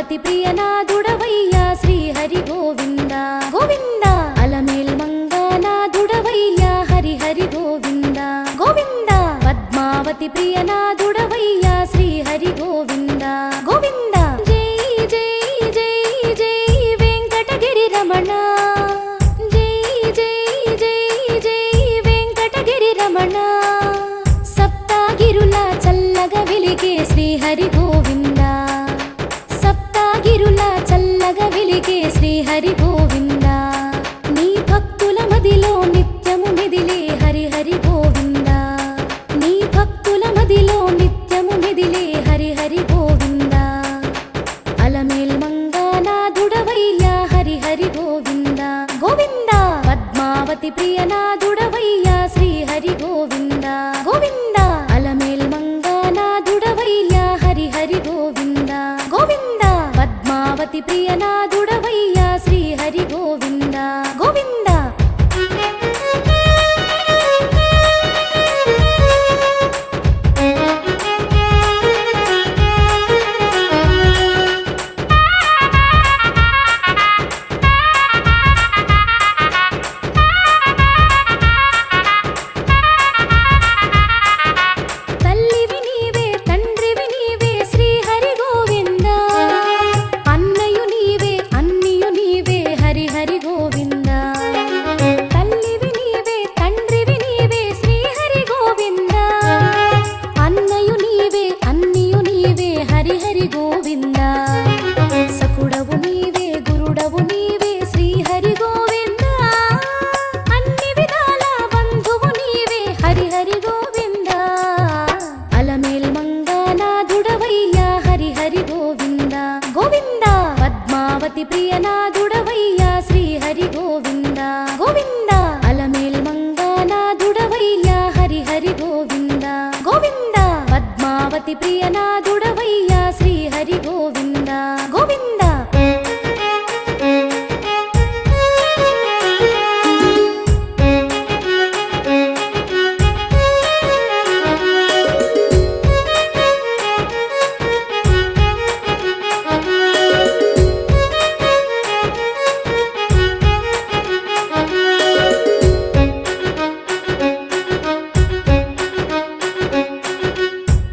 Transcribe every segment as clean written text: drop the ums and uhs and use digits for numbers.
పద్మావతి ప్రియనాథుడవయ్యా శ్రీహరి గోవింద గోవింద అలమేల్ మంగనాథుడవయ్యా హరిహరి గోవింద గోవింద పద్మావతి ప్రియనాథుడవయ్యా శ్రీహరి గోవింద గోవింద జై జై జై జై వెంకటగిరి రమణ జై జై జై జై వెంకటగిరి రమణ సప్తగిరుల చల్లగా వెలిగే శ్రీహరి గోవింద సప్తగిరుల చల్లగా వెలిగే శ్రీహరి గోవింద నీ భక్తుల మదిలో నిత్యము మెదిలే హరిహరి గోవింద నీ భక్తుల మదిలో నిత్యము మెదిలే హరిహరి గోవింద అలమేల్ మంగనాథుడవయ్యా హరిహరి గోవింద గోవింద పద్మావతి ప్రియనాథుడవయ్యా శ్రీహరి గోవింద గోవింద అలమేల్ మంగనాథుడవయ్యా హరిహరి గోవింద గోవింద పద్మావతి ప్రియనాథుడవయ్యా శ్రీహరి గోవింద గోవింద తల్లివి నీవే తండ్రివి నీవే శ్రీహరి గోవింద అన్నయు నీవే అన్నియు నీవే హరిహరి గోవింద తల్లివి నీవే తండ్రివి నీవే శ్రీహరి గోవింద అన్నయు నీవే అన్నియు నీవే హరిహరి గోవింద సకుడవు నీవే గురుడవు నీవే శ్రీహరి గోవింద అన్ని విధాల బంధువు నీవే హరిహరి గోవింద అలమేల్ మంగనాథుడవయ్యా హరిహరి గోవింద గోవింద పద్మావతి ప్రియనాథుడవయ్యా శ్రీహరి గోవింద గోవింద అలమేల్ మంగనాథుడవయ్యా హరిహరి గోవింద గోవింద పద్మావతి ప్రియనాథుడవయ్యా శ్రీహరి గోవింద గోవింద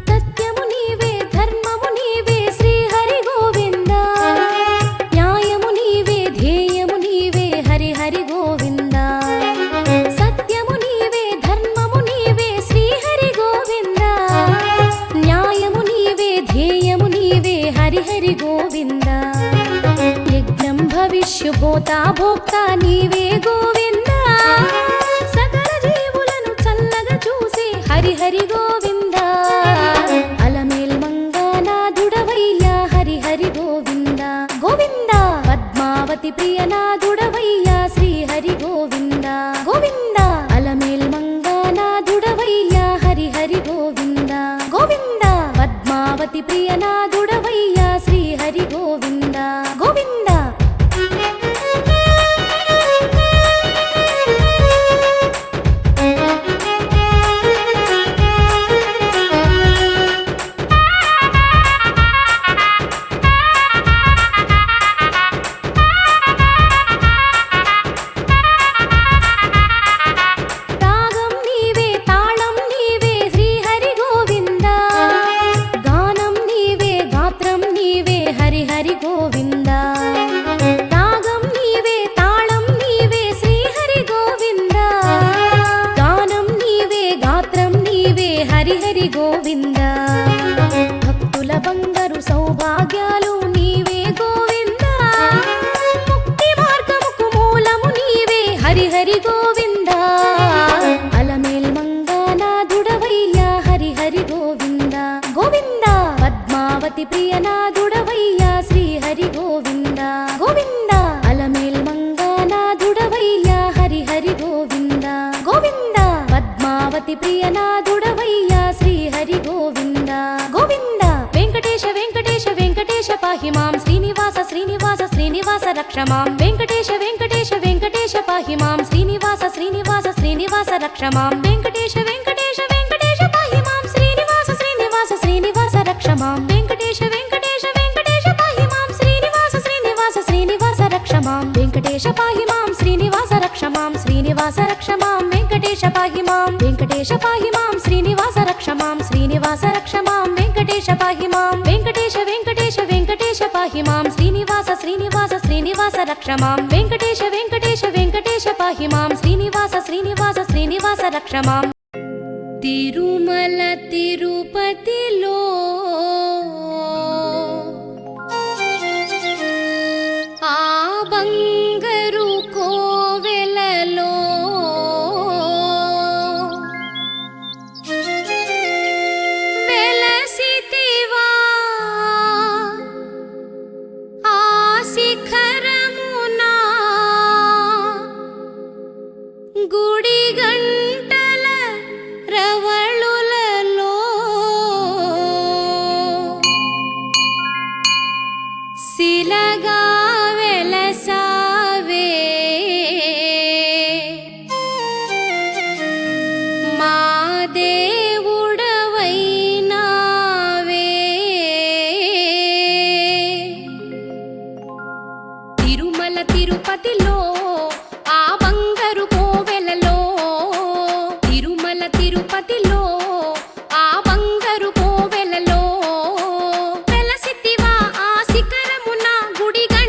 సత్యము నీవే ధర్మము నీవే శ్రీహరి గోవింద న్యాయము నీవే ధ్యేయము నీవే హరిహరి గోవింద సత్యము నీవే ధర్మము నీవే శ్రీహరి గోవింద న్యాయము నీవే ధ్యేయము నీవే హరిహరి గోవింద యజ్ఞం భవిష్యభూతా భోక్త నీవే గోవింద సకల జీవులను చల్లగా చూసే హరిహరి గోవింద అలమేల్ మంగనాథుడవయ్యా హరిహరి గోవింద గోవింద పద్మావతి ప్రియనాథుడవయ్యా శ్రీహరి గోవింద గోవింద అలమేల్ మంగనాథుడవయ్యా హరిహరి గోవింద గోవింద పద్మావతి ప్రియనాథుడవయ్యా శ్రీహరి గోవింద గోవింద రాగం నీవే తాళం నీవే శ్రీహరి గోవింద గానం నీవే గాత్రం నీవే హరిహరి గోవింద రాగం నీవే తాళం నీవే శ్రీహరి గోవింద గానం నీవే గాత్రం నీవే హరిహరి గోవింద భక్తుల బంగారు సౌభాగ్యాలు నీవే గోవింద ముక్తి మార్గముకు మూలము నీవే హరిహరి గోవింద అలమేల్ మంగనాథుడవయ్యా హరిహరి గోవింద గోవింద పద్మావతి ప్రియనాథుడవయ్యా శ్రీహరి గోవింద గోవింద అలమేల్ మంగనాథుడవయ్యా హరిహరి గోవింద గోవింద పద్మావతి ప్రియనాథుడవయ్యా శ్రీహరి గోవింద గోవింద వెంకటేశ వెంకటేశ వెంకటేశ పాహి మాం శ్రీనివాస శ్రీనివాస శ్రీనివాస రక్ష మాం వెంకటేశ వెంకటేశ వెంకటేశ పాహి మాం శ్రీనివాస శ్రీనివాస శ్రీనివాస రక్ష మాం వెంకటేశ వెంకటేశ వెంకటేశ పాహి మాం శ్రీనివాస శ్రీనివాస శ్రీనివాస రక్ష మాం వెంకటేశ వెంకటేశ వెంకటేశ పాహి మాం శ్రీ వెంకటేశ పాహి మాం శ్రీనివాస రక్ష మాం శ్రీనివాస రక్ష మాం వెంకటేశ పాహి మాం వెంకటేశ పాహి మాం శ్రీనివాస రక్ష మాం శ్రీనివాస రక్ష మాం వెంకటేశ పాహి మాం వెంకటేశ వెంకటేశ వెంకటేశ పాహి మాం శ్రీనివాస శ్రీనివాస శ్రీనివాస రక్ష మాం వెంకటేశ వెంకటేశ వెంకటేశ పాహి మాం శ్రీనివాస శ్రీనివాస శ్రీనివాస రక్ష మాం తిరుమల తిరుపతిలో ఆ బంగారు కోవెలలో వెలసితివా ఆ శిఖరమునా గుడి గంటల రవళులలో శిలగా వెలసావే మా దేవుడవైనావే తిరుమల తిరుపతిలో ఆ బంగారు కోవెలలో తిరుమల తిరుపతిలో ఆ బంగారు కోవెలలో వెలసితివా ఆ శిఖరమున గుడిగా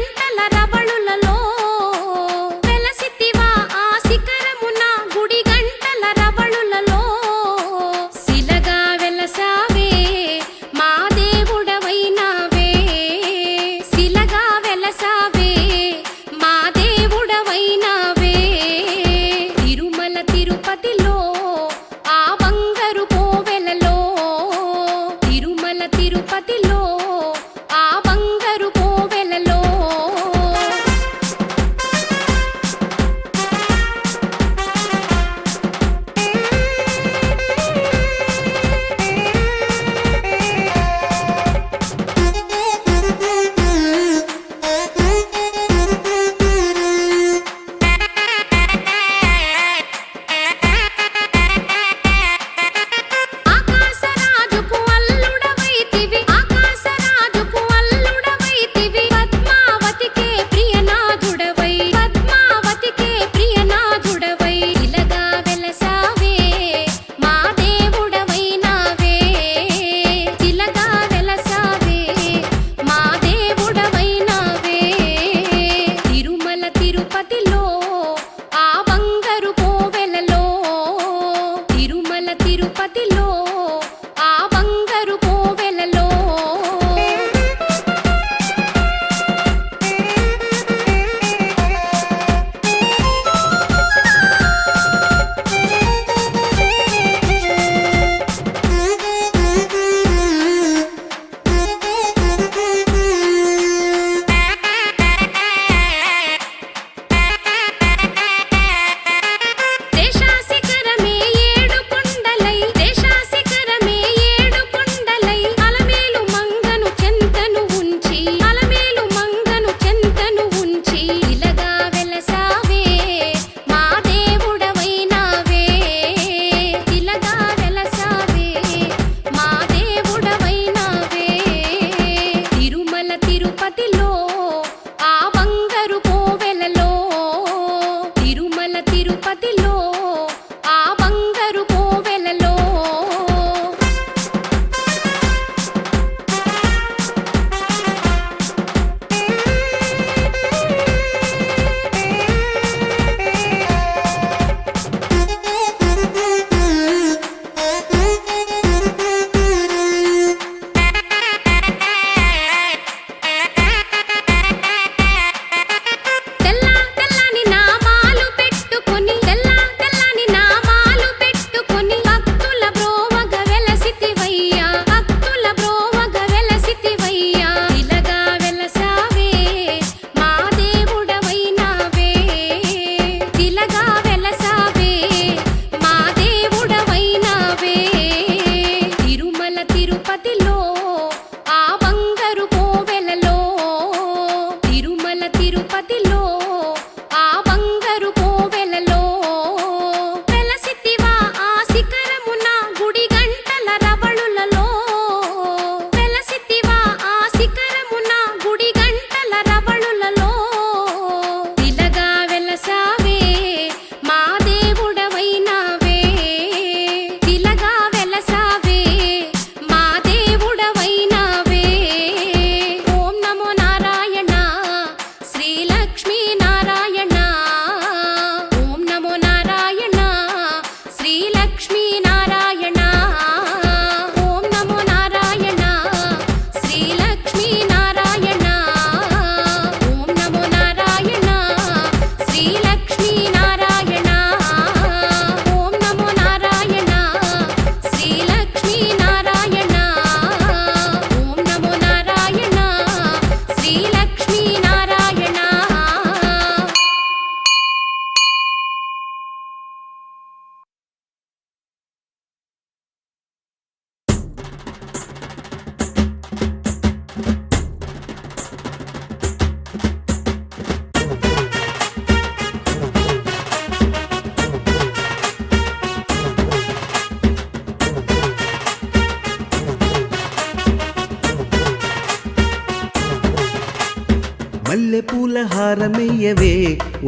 మల్లె పూల హారమెయ్యవే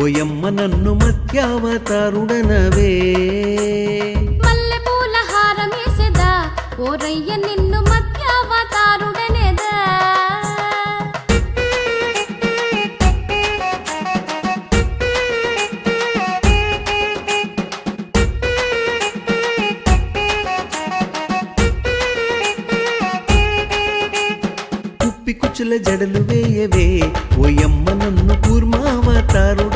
ఓయమ్మ నన్ను మత్యావతారుడనవే మల్లె పూల హారమేసెదా ఓరయ్య నిన్ను మత్యావతారుడనేదా కుప్పి కుచ్చుల జడలు వేయవే ఓయమ్మ నన్ను కూర్మావతారుడ